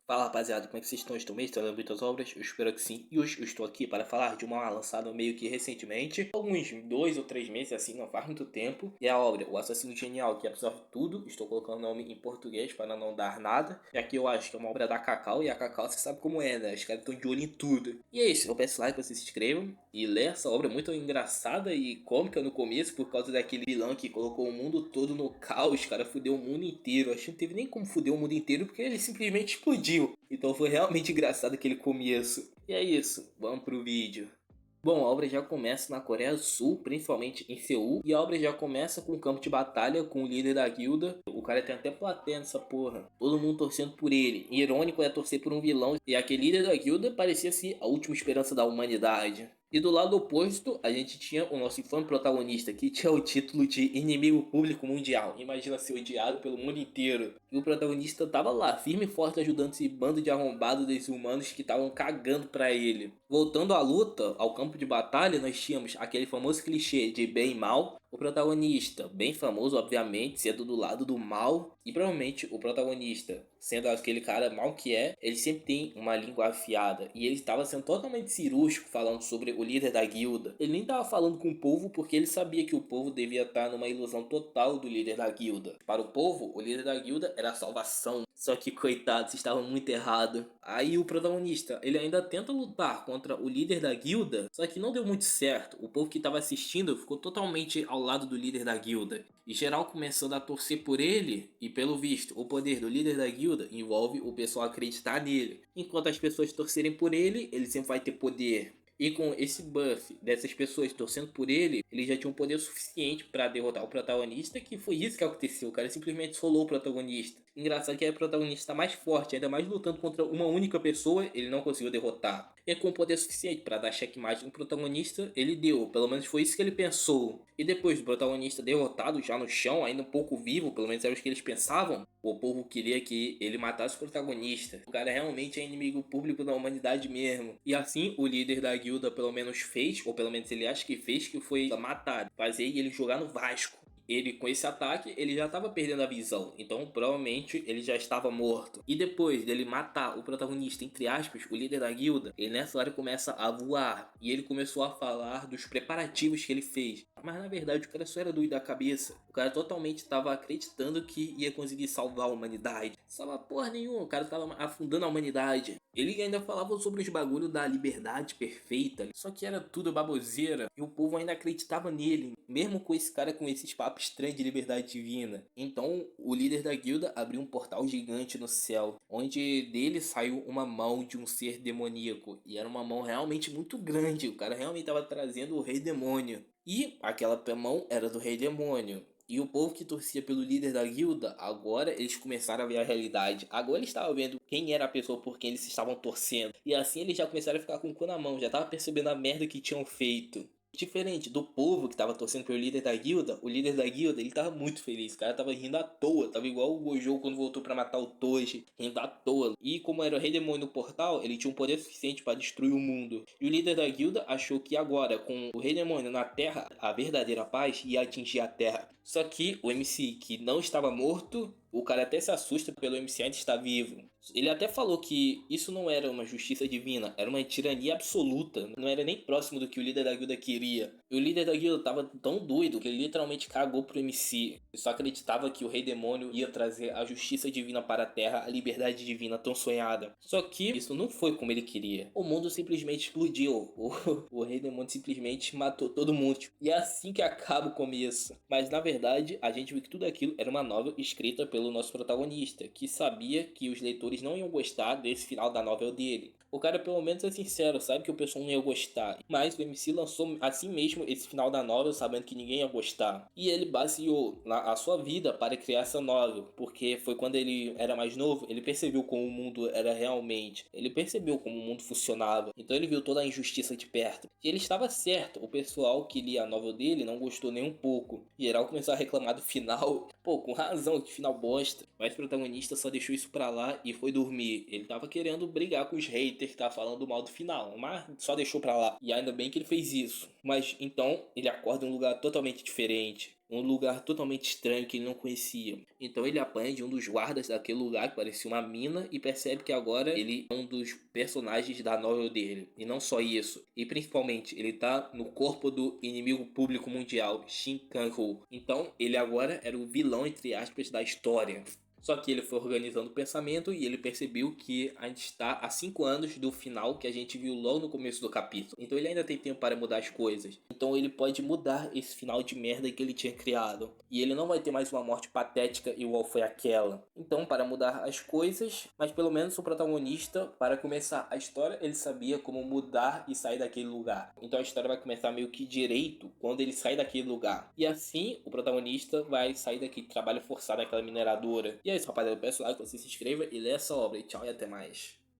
Fala rapaziada, como é que vocês estão? Estão bem? Estão lendo muitas obras? Eu espero que sim. E hoje eu estou aqui para falar de uma lançada meio que recentemente, alguns 2 ou 3 meses assim, não faz muito tempo. E a obra O Assassino Genial, que absorve tudo. Estou colocando o nome em português para não dar nada. E aqui eu acho que é uma obra da Cacau, e a Cacau você sabe como é, né? Os caras estão de olho em tudo. E é isso, eu peço like, vocês se inscrevam e lê essa obra muito engraçada e cômica no começo, por causa daquele vilão que colocou o mundo todo no caos, cara, fudeu o mundo inteiro. Acho que não teve nem como fuder o mundo inteiro, porque ele simplesmente explodiu. Então foi realmente engraçado aquele começo. E é isso, vamos pro vídeo. Bom, a obra já começa na Coreia do Sul, principalmente em Seul, e a obra já começa com um campo de batalha com o líder da guilda. O cara tem até plateia nessa porra, todo mundo torcendo por ele. Irônico é torcer por um vilão, e aquele líder da guilda parecia ser a última esperança da humanidade. E do lado oposto, a gente tinha o nosso infame protagonista, que tinha o título de Inimigo Público Mundial. Imagina ser odiado pelo mundo inteiro. E o protagonista tava lá, firme e forte, ajudando esse bando de arrombados desses-humanos que estavam cagando pra ele. Voltando à luta, ao campo de batalha, nós tínhamos aquele famoso clichê de bem e mal. O protagonista, bem famoso, obviamente, sendo do lado do mal. E provavelmente o protagonista, sendo aquele cara mal que é, ele sempre tem uma língua afiada. E ele estava sendo totalmente cirúrgico falando sobre o líder da guilda. Ele nem estava falando com o povo porque ele sabia que o povo devia estar numa ilusão total do líder da guilda. Para o povo, o líder da guilda era a salvação. Só que, coitados, estavam muito errado. Aí o protagonista, ele ainda tenta lutar contra o líder da guilda, só que não deu muito certo. O povo que estava assistindo ficou totalmente ao lado do líder da guilda. E geral começando a torcer por ele, e pelo visto, o poder do líder da guilda envolve o pessoal acreditar nele. Enquanto as pessoas torcerem por ele, ele sempre vai ter poder. E com esse buff dessas pessoas torcendo por ele, ele já tinha um poder suficiente para derrotar o protagonista, que foi isso que aconteceu. O cara simplesmente solou o protagonista. Engraçado que é o protagonista mais forte, ainda mais lutando contra uma única pessoa, ele não conseguiu derrotar. E com poder suficiente para dar checkmate no protagonista, ele deu. Pelo menos foi isso que ele pensou. E depois do protagonista derrotado, já no chão, ainda um pouco vivo, pelo menos era o que eles pensavam, o povo queria que ele matasse o protagonista. O cara realmente é inimigo público da humanidade mesmo. E assim, o líder da guilda pelo menos fez, ou pelo menos ele acha que fez, que foi matar, fazer ele jogar no Vasco. Ele, com esse ataque, ele já estava perdendo a visão, então provavelmente ele já estava morto. E depois dele matar o protagonista, entre aspas, o líder da guilda, ele nessa hora começa a voar. E ele começou a falar dos preparativos que ele fez. Mas na verdade o cara só era doido da cabeça. O cara totalmente estava acreditando que ia conseguir salvar a humanidade. Salva porra nenhuma, o cara estava afundando a humanidade. Ele ainda falava sobre os bagulhos da liberdade perfeita, só que era tudo baboseira e o povo ainda acreditava nele, mesmo com esse cara com esses papos estranhos de liberdade divina. Então o líder da guilda abriu um portal gigante no céu, onde dele saiu uma mão de um ser demoníaco, e era uma mão realmente muito grande. O cara realmente estava trazendo o rei demônio, e aquela mão era do rei demônio. E o povo que torcia pelo líder da guilda, agora eles começaram a ver a realidade. Agora eles estavam vendo quem era a pessoa por quem eles estavam torcendo. E assim eles já começaram a ficar com o cu na mão, já estavam percebendo a merda que tinham feito. Diferente do povo que estava torcendo pelo líder da guilda, o líder da guilda, ele tava muito feliz. O cara tava rindo à toa, tava igual o Gojo quando voltou para matar o Toji, rindo à toa. E como era o rei demônio no portal, ele tinha um poder suficiente para destruir o mundo. E o líder da guilda achou que agora, com o rei demônio na terra, a verdadeira paz ia atingir a terra. Só que o MC, que não estava morto, o cara até se assusta pelo MC ainda estar vivo. Ele até falou que isso não era uma justiça divina, era uma tirania absoluta. Não era nem próximo do que o líder da guilda queria. E o líder da guilda estava tão doido que ele literalmente cagou pro MC. Ele só acreditava que o rei demônio ia trazer a justiça divina para a terra, a liberdade divina tão sonhada. Só que isso não foi como ele queria. O mundo simplesmente explodiu. O rei demônio simplesmente matou todo mundo. E é assim que acaba o começo. Mas na verdade, a gente viu que tudo aquilo era uma novela escrita pelo nosso protagonista, que sabia que os leitores não iam gostar desse final da novela dele. O cara pelo menos é sincero, sabe que o pessoal não ia gostar. Mas o MC lançou assim mesmo esse final da novela, sabendo que ninguém ia gostar. E ele baseou a sua vida para criar essa novela, porque foi quando ele era mais novo, ele percebeu como o mundo era realmente. Ele percebeu como o mundo funcionava. Então ele viu toda a injustiça de perto. E ele estava certo, o pessoal que lia a novela dele não gostou nem um pouco. Em geral começou a reclamar do final. Pô, com razão, que final bosta. Mas o protagonista só deixou isso pra lá e foi dormir. Ele tava querendo brigar com os haters que tá falando mal do final, mas só deixou pra lá. E ainda bem que ele fez isso. Mas então ele acorda em um lugar totalmente diferente. um lugar totalmente estranho que ele não conhecia. Então ele apanha de um dos guardas daquele lugar que parecia uma mina e percebe que agora ele é um dos personagens da novel dele. E não só isso, e principalmente ele tá no corpo do inimigo público mundial, Shin Kang-ho. Então ele agora era o vilão, entre aspas, da história. Só que ele foi organizando o pensamento e ele percebeu que a gente está há 5 anos do final que a gente viu logo no começo do capítulo. Então ele ainda tem tempo para mudar as coisas. Então ele pode mudar esse final de merda que ele tinha criado. E ele não vai ter mais uma morte patética igual foi aquela. Então, para mudar as coisas, mas pelo menos o protagonista, para começar a história, ele sabia como mudar e sair daquele lugar. Então a história vai começar meio que direito quando ele sai daquele lugar. E assim, o protagonista vai sair daquele trabalho forçado naquela mineradora. E é isso, rapaziada. Eu peço like, que você se inscreva e lê essa obra. E tchau e até mais.